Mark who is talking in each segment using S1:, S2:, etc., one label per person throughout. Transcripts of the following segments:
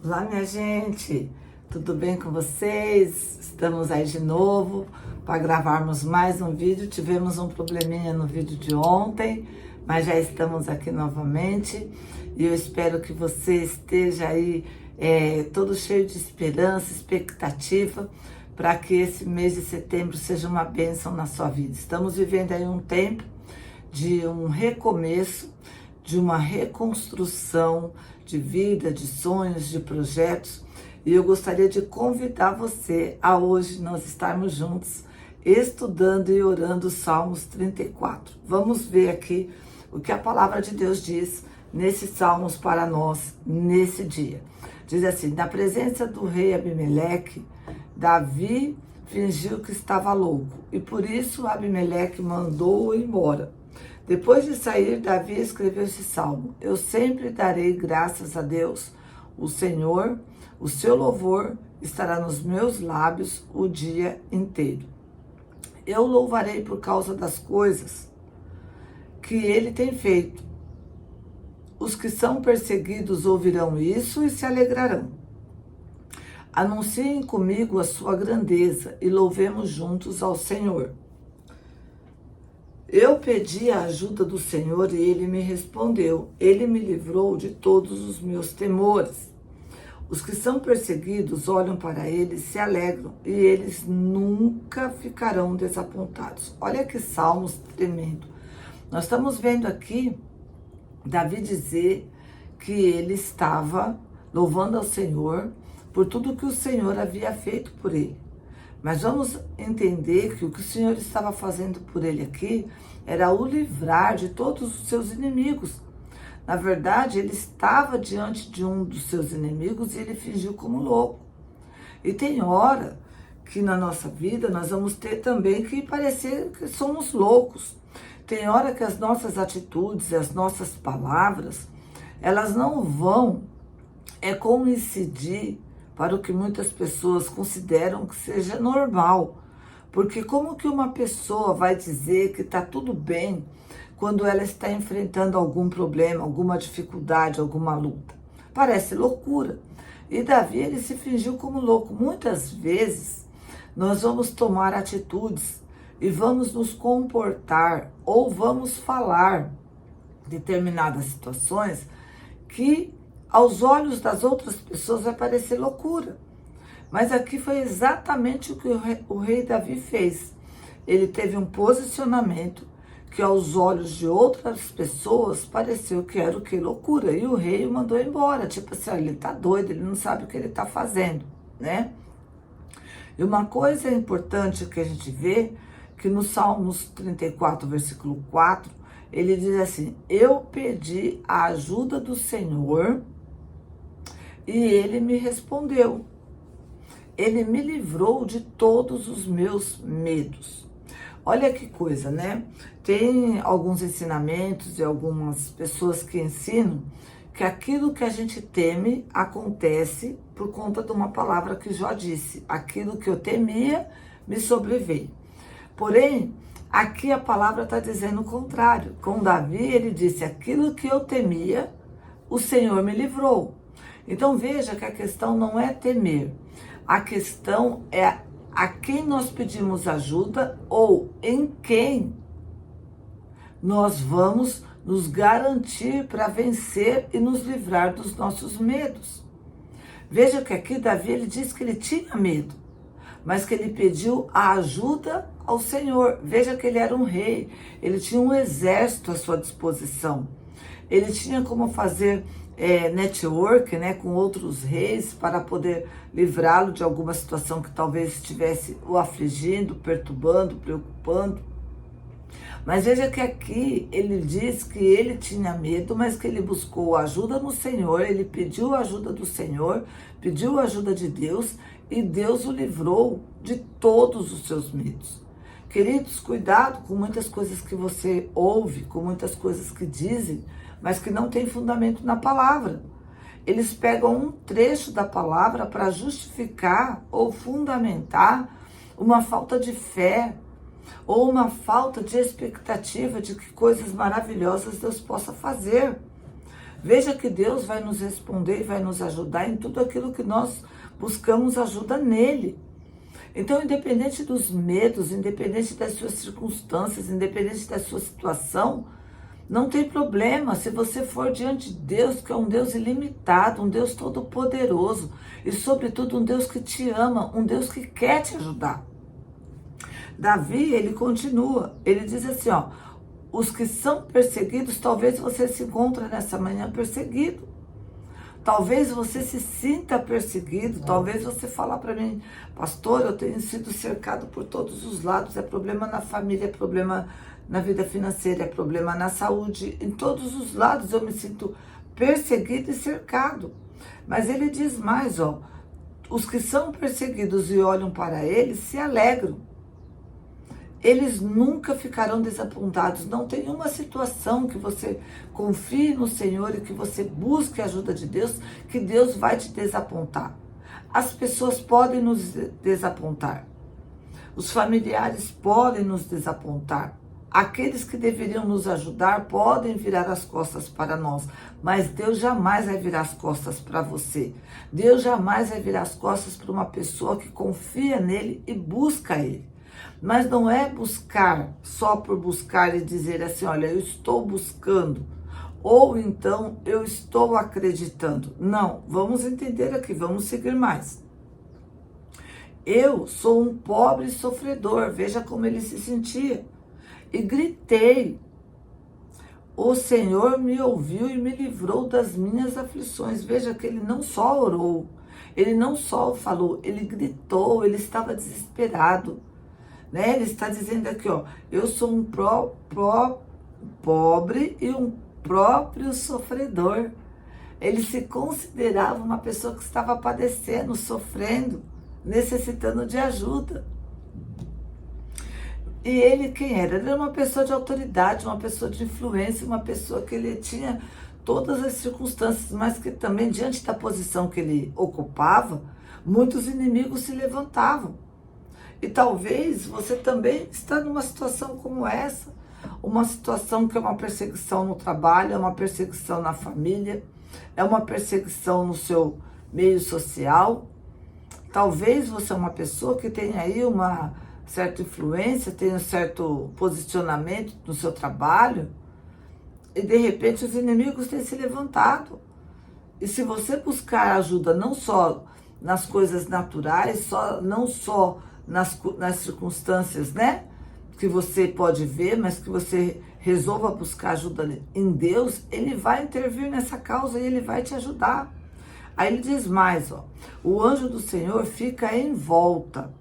S1: Olá, minha gente, tudo bem com vocês? Estamos aí de novo para gravarmos mais um vídeo. Tivemos um probleminha no vídeo de ontem, mas já estamos aqui novamente e eu espero que você esteja aí todo cheio de esperança, expectativa para que esse mês de setembro seja uma bênção na sua vida. Estamos vivendo aí um tempo de um recomeço, de uma reconstrução de vida, de sonhos, de projetos. E eu gostaria de convidar você a hoje nós estarmos juntos estudando e orando os Salmos 34. Vamos ver aqui o que a palavra de Deus diz nesses salmos para nós nesse dia. Diz assim: na presença do rei Abimeleque, Davi fingiu que estava louco e por isso Abimeleque mandou-o embora. Depois de sair, Davi escreveu esse salmo: eu sempre darei graças a Deus, o Senhor, o seu louvor estará nos meus lábios o dia inteiro. Eu louvarei por causa das coisas que ele tem feito. Os que são perseguidos ouvirão isso e se alegrarão. Anunciem comigo a sua grandeza e louvemos juntos ao Senhor. Eu pedi a ajuda do Senhor e Ele me respondeu. Ele me livrou de todos os meus temores. Os que são perseguidos olham para Ele e se alegram, e eles nunca ficarão desapontados. Olha que salmos tremendo. Nós estamos vendo aqui Davi dizer que ele estava louvando ao Senhor por tudo que o Senhor havia feito por ele. Mas vamos entender que o que o Senhor estava fazendo por ele aqui era o livrar de todos os seus inimigos. Na verdade, ele estava diante de um dos seus inimigos e ele fingiu como louco. E tem hora que na nossa vida nós vamos ter também que parecer que somos loucos. Tem hora que as nossas atitudes e as nossas palavras, elas não vão coincidir para o que muitas pessoas consideram que seja normal. Porque como que uma pessoa vai dizer que está tudo bem quando ela está enfrentando algum problema, alguma dificuldade, alguma luta? Parece loucura. E Davi, ele se fingiu como louco. Muitas vezes nós vamos tomar atitudes e vamos nos comportar ou vamos falar determinadas situações que aos olhos das outras pessoas vai parecer loucura. Mas aqui foi exatamente o que o rei Davi fez. Ele teve um posicionamento que aos olhos de outras pessoas pareceu que era o que? Loucura. E o rei o mandou embora. Tipo assim, ele tá doido, ele não sabe o que ele tá fazendo, né? E uma coisa importante que a gente vê, que no Salmos 34, versículo 4, ele diz assim: eu pedi a ajuda do Senhor e ele me respondeu. Ele me livrou de todos os meus medos. Olha que coisa, né? Tem alguns ensinamentos e algumas pessoas que ensinam que aquilo que a gente teme acontece por conta de uma palavra que Jó disse: aquilo que eu temia me sobreveio. Porém, aqui a palavra está dizendo o contrário. Com Davi, ele disse: aquilo que eu temia, o Senhor me livrou. Então veja que a questão não é temer, a questão é a quem nós pedimos ajuda ou em quem nós vamos nos garantir para vencer e nos livrar dos nossos medos. Veja que aqui Davi, ele diz que ele tinha medo, mas que ele pediu a ajuda ao Senhor. Veja que ele era um rei, ele tinha um exército à sua disposição. Ele tinha como fazer network, né, com outros reis para poder livrá-lo de alguma situação que talvez estivesse o afligindo, perturbando, preocupando. Mas veja que aqui ele diz que ele tinha medo, mas que ele buscou ajuda no Senhor, ele pediu a ajuda do Senhor, pediu a ajuda de Deus e Deus o livrou de todos os seus medos. Queridos, cuidado com muitas coisas que você ouve, com muitas coisas que dizem, mas que não tem fundamento na palavra. Eles pegam um trecho da palavra para justificar ou fundamentar uma falta de fé ou uma falta de expectativa de que coisas maravilhosas Deus possa fazer. Veja que Deus vai nos responder e vai nos ajudar em tudo aquilo que nós buscamos ajuda nele. Então, independente dos medos, independente das suas circunstâncias, independente da sua situação, não tem problema se você for diante de Deus, que é um Deus ilimitado, um Deus todo-poderoso e, sobretudo, um Deus que te ama, um Deus que quer te ajudar. Davi, ele continua, ele diz assim, ó, os que são perseguidos, talvez você se encontre nessa manhã perseguido. Talvez você se sinta perseguido, talvez você falar para mim, pastor, eu tenho sido cercado por todos os lados, é problema na família, é problema na vida financeira, é problema na saúde, em todos os lados eu me sinto perseguido e cercado. Mas ele diz mais, ó, os que são perseguidos e olham para ele se alegram. Eles nunca ficarão desapontados. Não tem uma situação que você confie no Senhor e que você busque a ajuda de Deus, que Deus vai te desapontar. As pessoas podem nos desapontar. Os familiares podem nos desapontar. Aqueles que deveriam nos ajudar podem virar as costas para nós, mas Deus jamais vai virar as costas para você. Deus jamais vai virar as costas para uma pessoa que confia nele e busca ele. Mas não é buscar só por buscar e dizer assim, olha, eu estou buscando, ou então eu estou acreditando. Não, vamos entender aqui, vamos seguir mais. Eu sou um pobre sofredor, veja como ele se sentia. E gritei, o Senhor me ouviu e me livrou das minhas aflições. Veja que ele não só orou, ele não só falou, ele gritou, ele estava desesperado. Né? Ele está dizendo aqui, ó, eu sou um pobre e um próprio sofredor. Ele se considerava uma pessoa que estava padecendo, sofrendo, necessitando de ajuda. E ele quem era? Ele era uma pessoa de autoridade, uma pessoa de influência, uma pessoa que ele tinha todas as circunstâncias, mas que também, diante da posição que ele ocupava, muitos inimigos se levantavam. E talvez você também está numa situação como essa, uma situação que é uma perseguição no trabalho, é uma perseguição na família, é uma perseguição no seu meio social. Talvez você é uma pessoa que tenha aí uma certa influência, tenha um certo posicionamento no seu trabalho, e de repente os inimigos têm se levantado. E se você buscar ajuda não só nas coisas naturais, não só nas circunstâncias, né, que você pode ver, mas que você resolva buscar ajuda em Deus, ele vai intervir nessa causa e ele vai te ajudar. Aí ele diz mais, ó, o anjo do Senhor fica em volta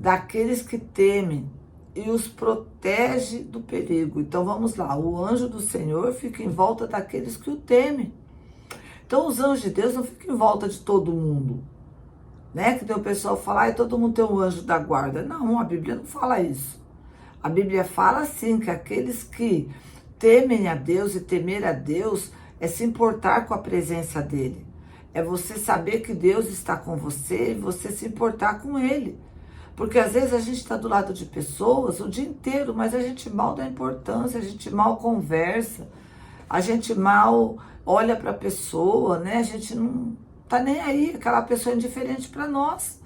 S1: daqueles que temem e os protege do perigo. Então vamos lá, o anjo do Senhor fica em volta daqueles que o temem. Então os anjos de Deus não ficam em volta de todo mundo, né? Que tem o pessoal falar, todo mundo tem um anjo da guarda. Não, a Bíblia não fala isso. A Bíblia fala assim, que aqueles que temem a Deus, e temer a Deus é se importar com a presença dele. É você saber que Deus está com você e você se importar com ele. Porque às vezes a gente está do lado de pessoas o dia inteiro, mas a gente mal dá importância, a gente mal conversa, a gente mal olha para a pessoa, né? A gente não tá nem aí, aquela pessoa é indiferente para nós.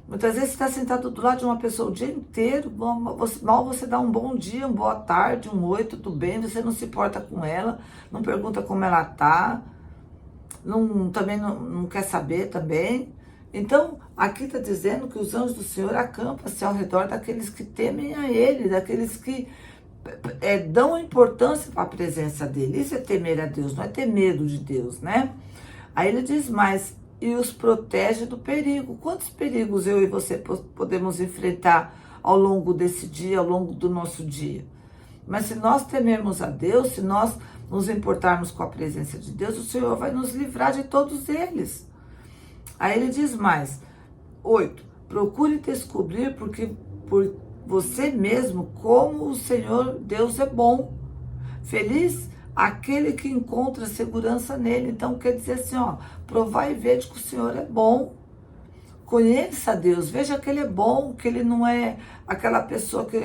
S1: Muitas vezes você está sentado do lado de uma pessoa o dia inteiro, mal você dá um bom dia, uma boa tarde, um oi, tudo bem, você não se importa com ela, não pergunta como ela tá, também não quer saber também. Então, aqui está dizendo que os anjos do Senhor acampam-se ao redor daqueles que temem a Ele, daqueles que dão importância para a presença dEle. Isso é temer a Deus, não é ter medo de Deus, né? Aí ele diz mais, e os protege do perigo. Quantos perigos eu e você podemos enfrentar ao longo desse dia, ao longo do nosso dia? Mas se nós temermos a Deus, se nós nos importarmos com a presença de Deus, o Senhor vai nos livrar de todos eles. Aí ele diz mais, 8, procure descobrir por você mesmo como o Senhor Deus é bom. Feliz aquele que encontra segurança nele. Então quer dizer assim, ó, provar e ver que o Senhor é bom. Conheça Deus, veja que ele é bom, que ele não é aquela pessoa que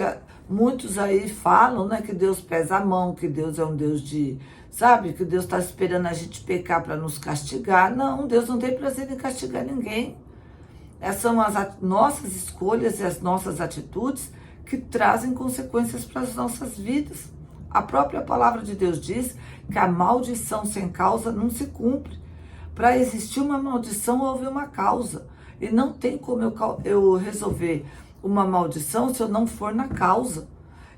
S1: muitos aí falam, né, que Deus pesa a mão, que Deus é um Deus de Sabe que Deus está esperando a gente pecar para nos castigar. Não, Deus não tem prazer em castigar ninguém. Essas são as nossas escolhas e as nossas atitudes que trazem consequências para as nossas vidas. A própria palavra de Deus diz que a maldição sem causa não se cumpre. Para existir uma maldição, houve uma causa. E não tem como eu resolver uma maldição se eu não for na causa.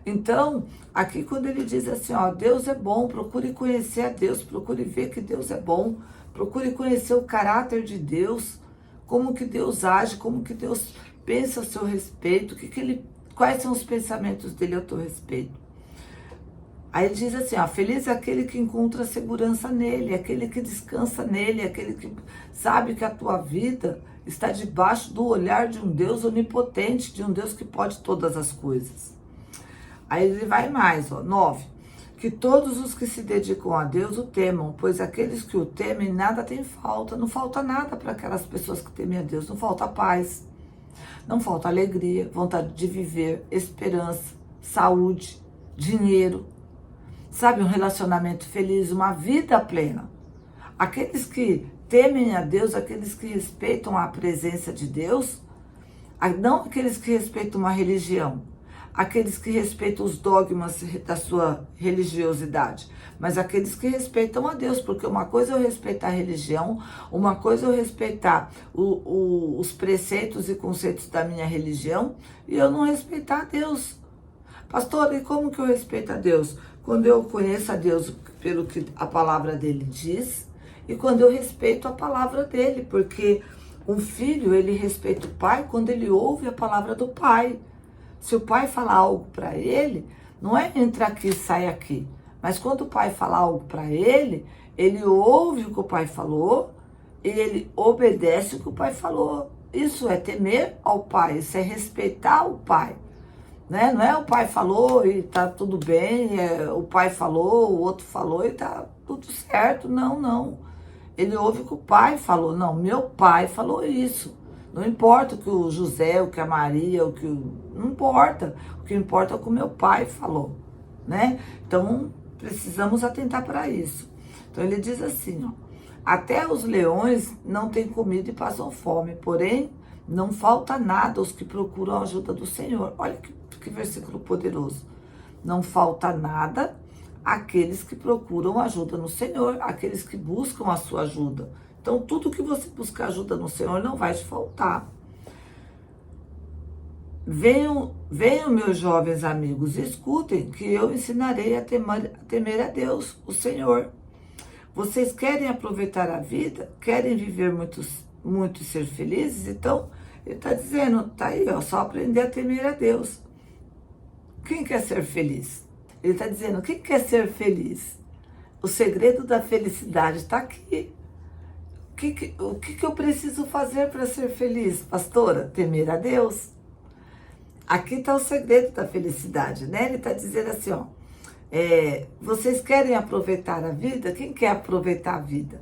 S1: Então, aqui quando ele diz assim, ó, Deus é bom, procure conhecer a Deus, procure ver que Deus é bom, procure conhecer o caráter de Deus, como que Deus age, como que Deus pensa a seu respeito, quais são os pensamentos dele a teu respeito. Aí ele diz assim, ó, feliz é aquele que encontra segurança nele, aquele que descansa nele, aquele que sabe que a tua vida está debaixo do olhar de um Deus onipotente, de um Deus que pode todas as coisas. Aí ele vai mais, ó, 9. Que todos os que se dedicam a Deus o temam, pois aqueles que o temem nada tem falta. Não falta nada para aquelas pessoas que temem a Deus. Não falta paz, não falta alegria, vontade de viver, esperança, saúde, dinheiro, sabe, um relacionamento feliz, uma vida plena. Aqueles que temem a Deus, aqueles que respeitam a presença de Deus, não aqueles que respeitam uma religião, aqueles que respeitam os dogmas da sua religiosidade, mas aqueles que respeitam a Deus, porque uma coisa é eu respeitar a religião, uma coisa é eu respeitar os preceitos e conceitos da minha religião, e eu não respeitar a Deus. Pastor, e como que eu respeito a Deus? Quando eu conheço a Deus pelo que a palavra dele diz, e quando eu respeito a palavra dele, porque um filho, ele respeita o pai quando ele ouve a palavra do pai. Se o pai falar algo para ele, não é entra aqui e sai aqui. Mas quando o pai falar algo para ele ouve o que o pai falou, ele obedece o que o pai falou. Isso é temer ao pai, isso é respeitar o pai. Né? Não é o pai falou e tá tudo bem, o pai falou, o outro falou e tá tudo certo. Não, não. Ele ouve o que o pai falou. Não, meu pai falou isso. Não importa o que o José, o que a Maria, não importa. O que importa é o que o meu pai falou, né? Então, precisamos atentar para isso. Então, ele diz assim, ó, até os leões não têm comida e passam fome, porém, não falta nada aos que procuram a ajuda do Senhor. Olha que versículo poderoso. Não falta nada àqueles que procuram ajuda no Senhor, aqueles que buscam a sua ajuda. Então, tudo que você buscar ajuda no Senhor não vai te faltar. Venham, meus jovens amigos, escutem que eu ensinarei a temer a Deus, o Senhor. Vocês querem aproveitar a vida? Querem viver muito e ser felizes? Então, ele está dizendo, tá aí, ó, só aprender a temer a Deus. Quem quer ser feliz? Ele está dizendo, quem quer ser feliz? O segredo da felicidade está aqui. O que eu preciso fazer para ser feliz, pastora? Temer a Deus. Aqui está o segredo da felicidade, né? Ele está dizendo assim, ó, vocês querem aproveitar a vida? Quem quer aproveitar a vida?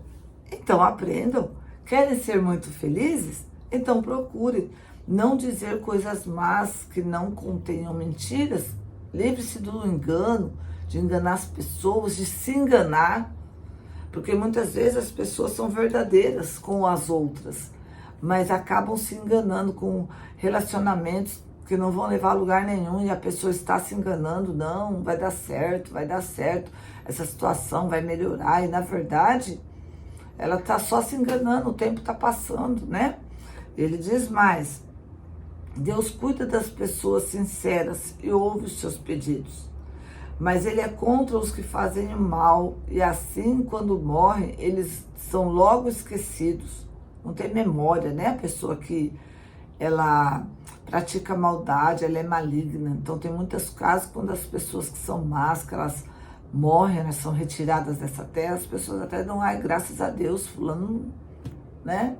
S1: Então aprendam. Querem ser muito felizes? Então procurem não dizer coisas más que não contenham mentiras. Livre-se do engano, de enganar as pessoas, de se enganar. Porque muitas vezes as pessoas são verdadeiras com as outras, mas acabam se enganando com relacionamentos que não vão levar a lugar nenhum e a pessoa está se enganando, não, vai dar certo, essa situação vai melhorar. E na verdade, ela está só se enganando, o tempo está passando, né? Ele diz mais, Deus cuida das pessoas sinceras e ouve os seus pedidos. Mas ele é contra os que fazem o mal, e assim, quando morrem, eles são logo esquecidos. Não tem memória, né? A pessoa que ela pratica maldade, ela é maligna. Então, tem muitos casos quando as pessoas que são más, que elas morrem, elas são retiradas dessa terra, as pessoas até dão, ai, graças a Deus, fulano, né?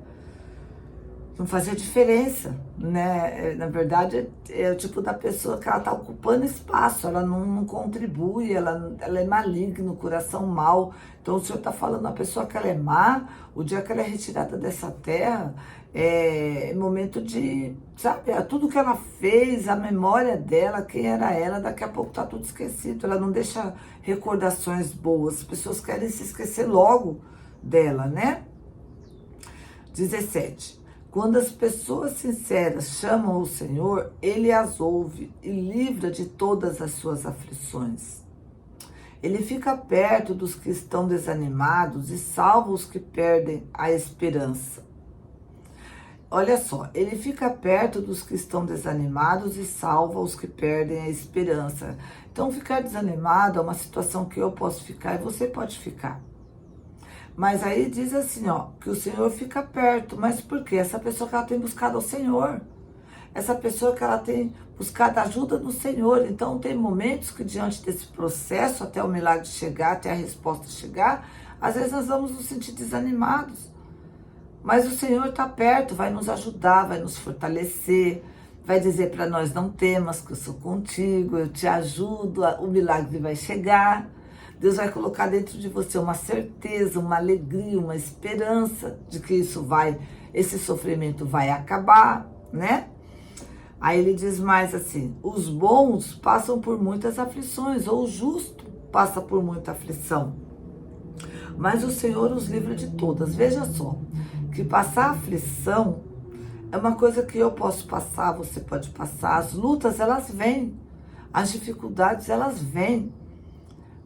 S1: não fazia diferença, né? Na verdade, é o tipo da pessoa que ela está ocupando espaço, ela não contribui, ela é maligna, o coração mau. Então, o Senhor está falando, a pessoa que ela é má, o dia que ela é retirada dessa terra, é momento de, sabe, tudo que ela fez, a memória dela, quem era ela, daqui a pouco está tudo esquecido. Ela não deixa recordações boas, as pessoas querem se esquecer logo dela, né? 17. Quando as pessoas sinceras chamam o Senhor, Ele as ouve e livra de todas as suas aflições. Ele fica perto dos que estão desanimados e salva os que perdem a esperança. Olha só, Ele fica perto dos que estão desanimados e salva os que perdem a esperança. Então, ficar desanimado é uma situação que eu posso ficar e você pode ficar. Mas aí diz assim, ó, que o Senhor fica perto. Mas por quê? Essa pessoa que ela tem buscado ao Senhor. Essa pessoa que ela tem buscado ajuda no Senhor. Então tem momentos que diante desse processo, até o milagre chegar, até a resposta chegar, às vezes nós vamos nos sentir desanimados. Mas o Senhor está perto, vai nos ajudar, vai nos fortalecer, vai dizer para nós, não temas que eu sou contigo, eu te ajudo, o milagre vai chegar. Deus vai colocar dentro de você uma certeza, uma alegria, uma esperança de que esse sofrimento vai acabar, né? Aí ele diz mais assim, os bons passam por muitas aflições, ou o justo passa por muita aflição. Mas o Senhor os livra de todas. Veja só, que passar aflição é uma coisa que eu posso passar, você pode passar. As lutas, elas vêm. As dificuldades, elas vêm.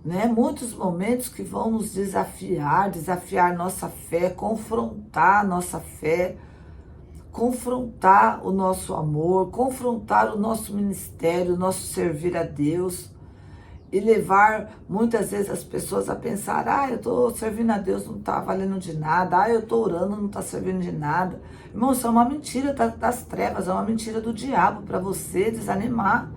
S1: Né? Muitos momentos que vão nos desafiar nossa fé, confrontar nossa fé, confrontar o nosso amor, confrontar o nosso ministério, o nosso servir a Deus e levar muitas vezes as pessoas a pensar, eu estou servindo a Deus, não está valendo de nada, eu estou orando, não está servindo de nada. Irmão, isso é uma mentira das trevas, é uma mentira do diabo para você desanimar,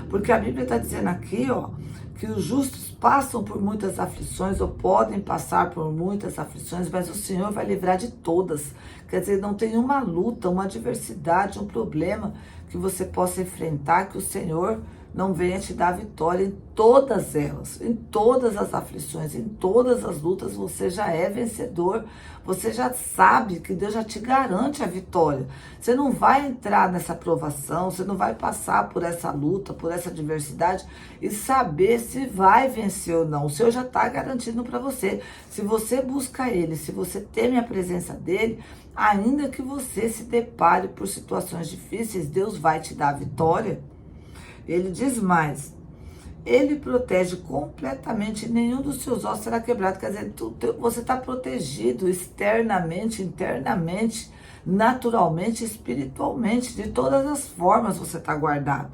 S1: porque a Bíblia está dizendo aqui, ó, que os justos passam por muitas aflições ou podem passar por muitas aflições, mas o Senhor vai livrar de todas. Quer dizer, não tem uma luta, uma adversidade, um problema que você possa enfrentar que o Senhor não venha te dar vitória em todas elas, em todas as aflições, em todas as lutas, você já é vencedor, você já sabe que Deus já te garante a vitória. Você não vai entrar nessa provação, você não vai passar por essa luta, por essa adversidade e saber se vai vencer ou não. O Senhor já está garantindo para você. Se você busca Ele, se você teme a presença dEle, ainda que você se depare por situações difíceis, Deus vai te dar a vitória. Ele diz mais, Ele protege completamente, nenhum dos seus ossos será quebrado. Quer dizer, você está protegido externamente, internamente, naturalmente, espiritualmente, de todas as formas você está guardado.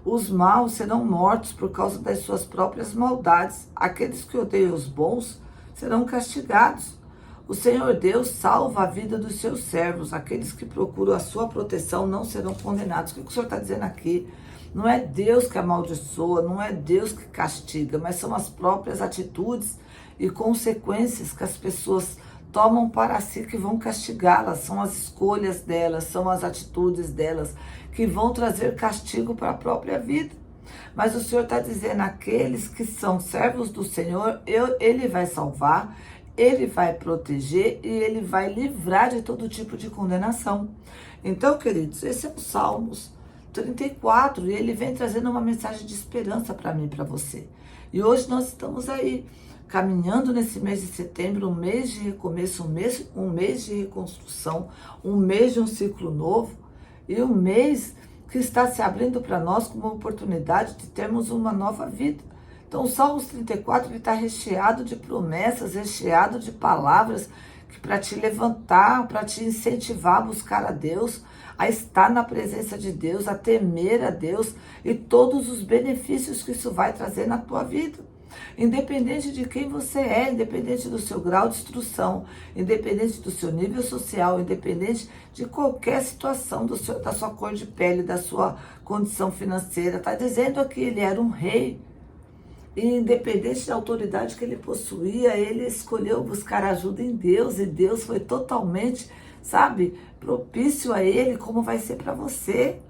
S1: Os maus serão mortos por causa das suas próprias maldades. Aqueles que odeiam os bons serão castigados. O Senhor Deus salva a vida dos seus servos. Aqueles que procuram a sua proteção não serão condenados. O que o Senhor está dizendo aqui? Não é Deus que amaldiçoa, não é Deus que castiga, mas são as próprias atitudes e consequências que as pessoas tomam para si que vão castigá-las. São as escolhas delas, são as atitudes delas que vão trazer castigo para a própria vida. Mas o Senhor está dizendo, aqueles que são servos do Senhor, Ele vai salvar, Ele vai proteger e Ele vai livrar de todo tipo de condenação. Então, queridos, esse é o Salmos 34, e ele vem trazendo uma mensagem de esperança para mim e para você. E hoje nós estamos aí, caminhando nesse mês de setembro, um mês de recomeço, um mês de reconstrução, um mês de um ciclo novo, e um mês que está se abrindo para nós como uma oportunidade de termos uma nova vida. Então o Salmos 34 ele está recheado de promessas, recheado de palavras para te levantar, para te incentivar a buscar a Deus, a estar na presença de Deus, a temer a Deus e todos os benefícios que isso vai trazer na tua vida. Independente de quem você é, independente do seu grau de instrução, independente do seu nível social, independente de qualquer situação, da sua cor de pele, da sua condição financeira. Está dizendo aqui, ele era um rei. E independente da autoridade que ele possuía, ele escolheu buscar ajuda em Deus, e Deus foi totalmente sabe, propício a Ele, como vai ser para você.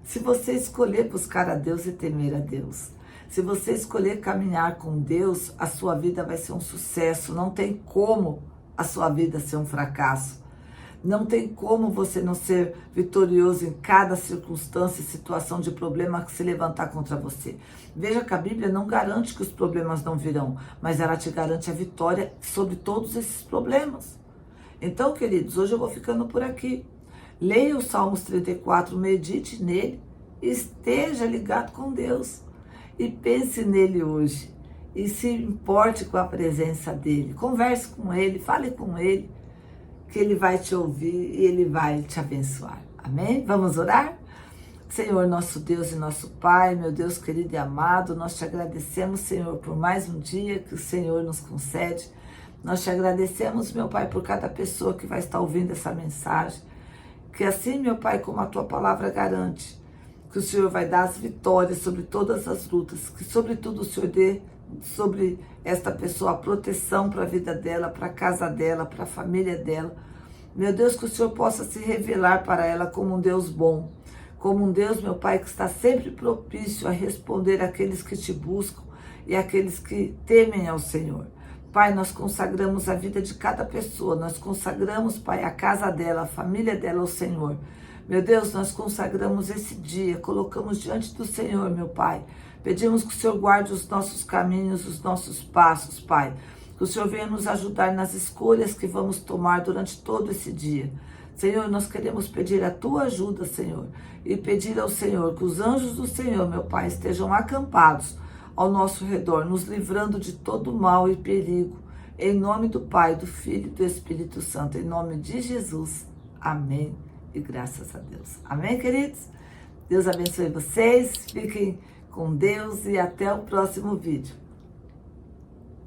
S1: Se você escolher buscar a Deus e temer a Deus, se você escolher caminhar com Deus, a sua vida vai ser um sucesso. Não tem como a sua vida ser um fracasso. Não tem como você não ser vitorioso em cada circunstância e situação de problema que se levantar contra você. Veja que a Bíblia não garante que os problemas não virão, mas ela te garante a vitória sobre todos esses problemas. Então, queridos, hoje eu vou ficando por aqui. Leia o Salmos 34, medite nele, esteja ligado com Deus e pense nele hoje. E se importe com a presença dele, converse com ele, fale com ele, que ele vai te ouvir e ele vai te abençoar. Amém? Vamos orar? Senhor, nosso Deus e nosso Pai, meu Deus querido e amado, nós te agradecemos, Senhor, por mais um dia que o Senhor nos concede. Nós te agradecemos, meu Pai, por cada pessoa que vai estar ouvindo essa mensagem. Que assim, meu Pai, como a tua palavra garante, que o Senhor vai dar as vitórias sobre todas as lutas, que sobretudo o Senhor dê sobre esta pessoa a proteção para a vida dela, para a casa dela, para a família dela. Meu Deus, que o Senhor possa se revelar para ela como um Deus bom, como um Deus, meu Pai, que está sempre propício a responder àqueles que te buscam e àqueles que temem ao Senhor. Pai, nós consagramos a vida de cada pessoa, nós consagramos, Pai, a casa dela, a família dela ao Senhor. Meu Deus, nós consagramos esse dia, colocamos diante do Senhor, meu Pai. Pedimos que o Senhor guarde os nossos caminhos, os nossos passos, Pai. Que o Senhor venha nos ajudar nas escolhas que vamos tomar durante todo esse dia. Senhor, nós queremos pedir a tua ajuda, Senhor, e pedir ao Senhor que os anjos do Senhor, meu Pai, estejam acampados ao nosso redor, nos livrando de todo mal e perigo. Em nome do Pai, do Filho e do Espírito Santo, em nome de Jesus. Amém. E graças a Deus. Amém, queridos? Deus abençoe vocês. Fiquem com Deus e até o próximo vídeo.